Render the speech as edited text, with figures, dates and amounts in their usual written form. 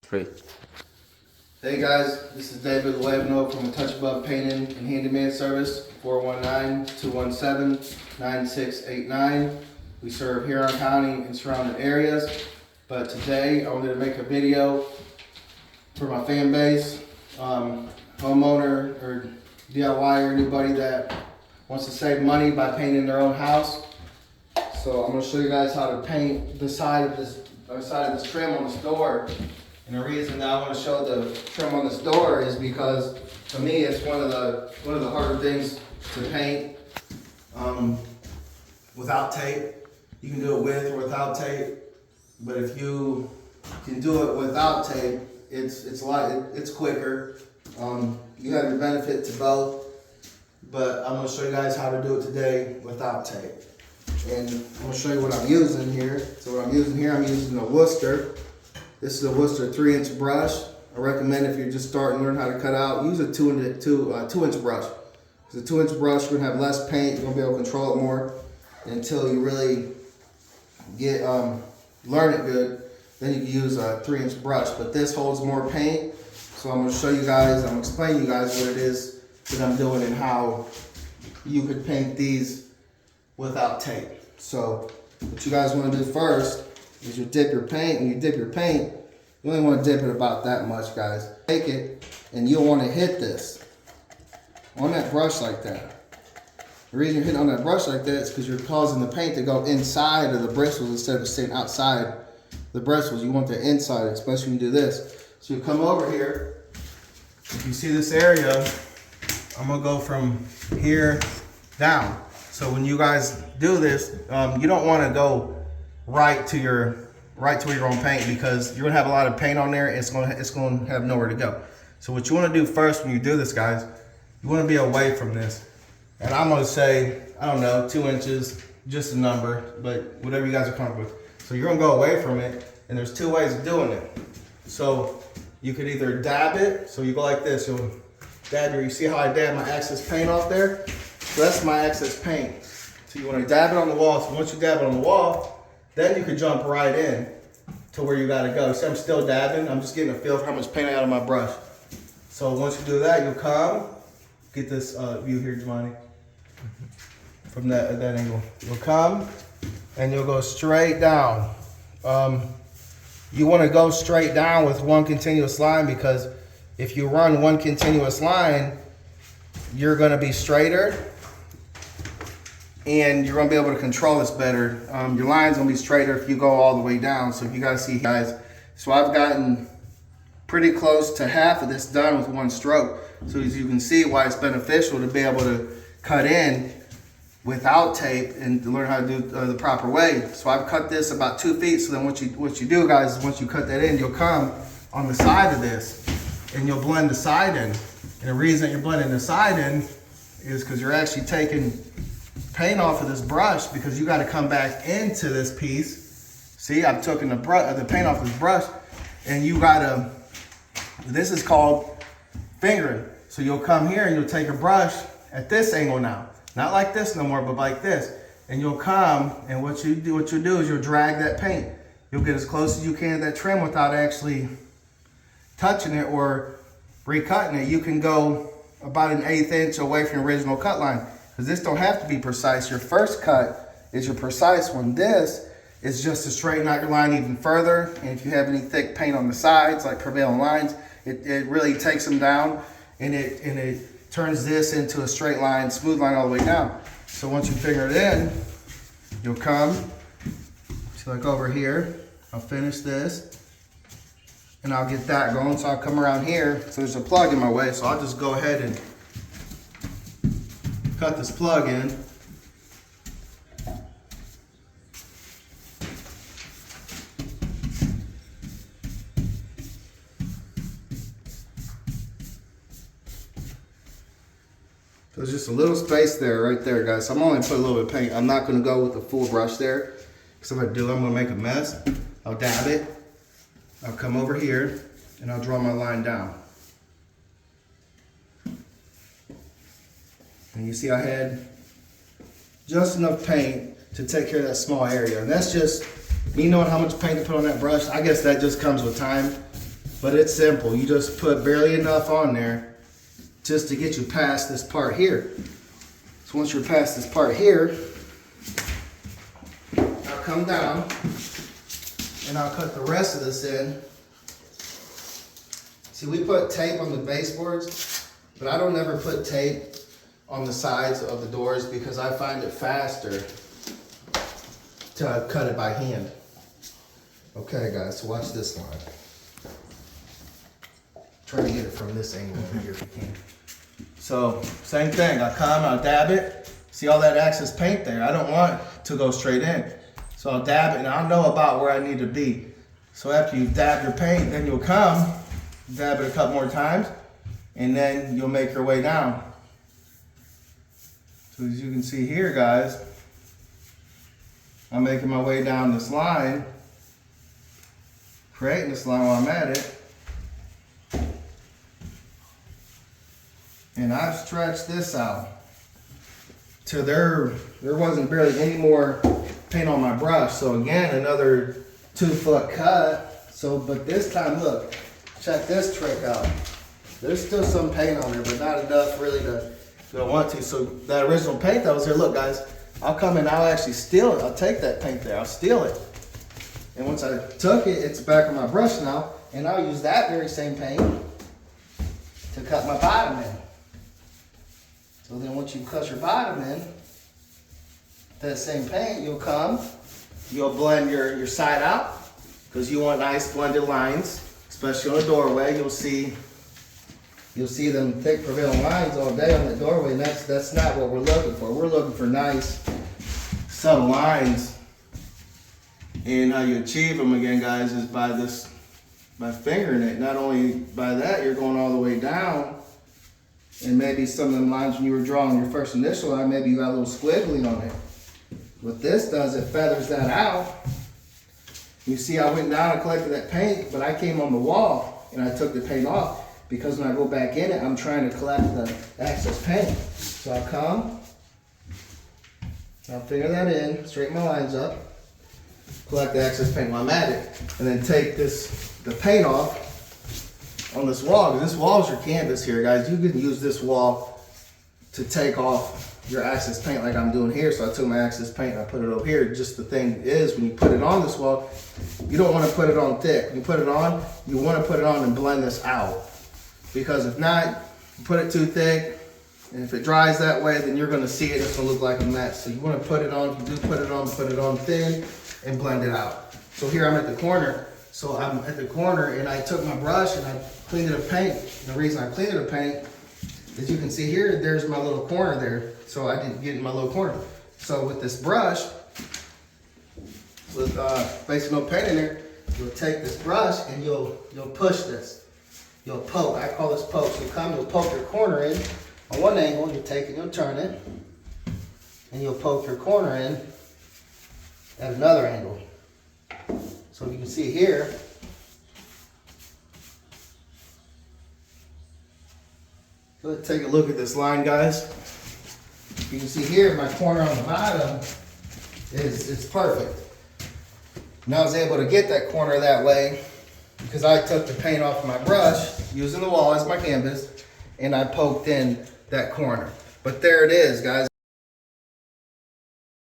Three. Hey guys, this is David Levno from A Touch Above Painting and Handyman Service, 419-217-9689. We serve Huron County and surrounding areas, but today I wanted to make a video for my fan base, homeowner or DIY or anybody that wants to save money by painting their own house. So I'm going to show you guys how to paint the side of this trim on this door. And the reason that I want to show the trim on this door is because to me it's one of the harder things to paint without tape. You can do it with or without tape, but if you can do it without tape, it's quicker. You have your benefit to both, but I'm going to show you guys how to do it today without tape. And I'm going to show you what I'm using here. So what I'm using here, I'm using a Worcester. This is a Worcester 3-inch brush. I recommend if you're just starting to learn how to cut out, use a 2-inch brush. Because a 2-inch brush, you're going to have less paint. You're going to be able to control it more until you really get learn it good. Then you can use a 3-inch brush. But this holds more paint. So I'm going to show you guys, I'm going to explain to you guys what it is that I'm doing and how you could paint these without tape. So what you guys want to do first is you dip your paint. When you dip your paint, you only want to dip it about that much, guys. Take it and you'll want to hit this on that brush like that. The reason you're hitting on that brush like that is because you're causing the paint to go inside of the bristles instead of staying outside the bristles. You want the inside, especially when you do this. So you come over here. If you see this area, I'm gonna go from here down. So when you guys do this, you don't want to go right to your own paint because you're gonna have a lot of paint on there. It's gonna have nowhere to go. So what you want to do first when you do this, guys, you want to be away from this. And I'm gonna say, I don't know, 2 inches, just a number, but whatever you guys are comfortable with. So you're gonna go away from it, and there's two ways of doing it. So you could either dab it. So you go like this. You'll dab you see how I dab my excess paint off there? So that's my excess paint. So you want to dab it on the wall. So once you dab it on the wall, then you can jump right in to where you gotta go. See, I'm still dabbing. I'm just getting a feel for how much paint I got on my brush. So once you do that, you'll come, get this view here, Giovanni, from that angle. You'll come and you'll go straight down. You want to go straight down with one continuous line because if you run one continuous line, you're going to be straighter and you're going to be able to control this better. Your line's going to be straighter if you go all the way down. So if you guys see, guys, so I've gotten pretty close to half of this done with one stroke. So as you can see why it's beneficial to be able to cut in without tape and to learn how to do the proper way. So I've cut this about 2 feet. So then what you do, guys, is once you cut that in, you'll come on the side of this and you'll blend the side in. And the reason that you're blending the side in is because you're actually taking paint off of this brush because you got to come back into this piece. See, I've taken the paint off this brush and you got to, this is called fingering. So you'll come here and you'll take a brush at this angle now. Not like this no more, but like this. And you'll come, and what you'll do is you'll drag that paint. You'll get as close as you can to that trim without actually touching it or recutting it. You can go about an 1/8 inch away from your original cut line. Because this don't have to be precise. Your first cut is your precise one. This is just to straighten out your line even further. And if you have any thick paint on the sides, like prevailing lines, it really takes them down and it turns this into a straight line, smooth line all the way down. So once you figure it in, you'll come, so like over here, I'll finish this, and I'll get that going. So I'll come around here, so there's a plug in my way, so I'll just go ahead and cut this plug in. There's just a little space there, right there, guys. So I'm only put a little bit of paint. I'm not gonna go with the full brush there. Because if I do, I'm gonna make a mess. I'll dab it. I'll come over here and I'll draw my line down. And you see I had just enough paint to take care of that small area. And that's just me knowing how much paint to put on that brush. I guess that just comes with time. But it's simple. You just put barely enough on there just to get you past this part here. So once you're past this part here, I'll come down and I'll cut the rest of this in. See, we put tape on the baseboards, but I don't ever put tape on the sides of the doors because I find it faster to cut it by hand. Okay guys, so watch this line. Try to get it from this angle over here if you can. So, same thing, I come, I'll dab it. See all that excess paint there? I don't want it to go straight in. So I'll dab it and I'll know about where I need to be. So after you dab your paint, then you'll come, dab it a couple more times, and then you'll make your way down. So as you can see here, guys, I'm making my way down this line, creating this line while I'm at it. And I've stretched this out till there wasn't barely any more paint on my brush. So again, another 2-foot cut. So, but this time, look, check this trick out. There's still some paint on there, but not enough really to want to. So that original paint that was there, look guys, I'll come and I'll actually steal it. I'll take that paint there, I'll steal it. And once I took it, it's back on my brush now, and I'll use that very same paint to cut my bottom in. So then once you cut your bottom in, that same paint, you'll come, you'll blend your side out, because you want nice blended lines, especially on a doorway. You'll see them thick prevailing lines all day on the doorway, and that's not what we're looking for. We're looking for nice, subtle lines. And how you achieve them again, guys, is by fingering it. Not only by that, you're going all the way down. And maybe some of them lines when you were drawing your first initial line, maybe you got a little squiggly on it. What this does, it feathers that out. You see I went down and collected that paint, but I came on the wall and I took the paint off because when I go back in it, I'm trying to collect the excess paint. So I'll come, I'll finger that in, straighten my lines up, collect the excess paint while I'm at it, and then take the paint off on this wall, because this wall is your canvas here, guys. You can use this wall to take off your excess paint like I'm doing here. So I took my excess paint and I put it over here. Just the thing is, when you put it on this wall, you don't want to put it on thick. When you put it on, you want to put it on and blend this out. Because if not, you put it too thick, and if it dries that way, then you're going to see it. It's going to look like a mess. So you want to put it on. If you do put it on thin and blend it out. So here I'm at the corner. So I'm at the corner and I took my brush and I cleaned it of paint. And the reason I cleaned it of paint, as you can see here, there's my little corner there. So I didn't get in my little corner. So with this brush, with basically no paint in there, you'll take this brush and you'll push this. You'll poke. I call this poke. So you'll poke your corner in on one angle. You'll take it, you'll turn it, and you'll poke your corner in at another angle. So you can see here, go ahead and take a look at this line, guys. You can see here, my corner on the bottom is perfect. And I was able to get that corner that way because I took the paint off my brush, using the wall as my canvas, and I poked in that corner. But there it is, guys.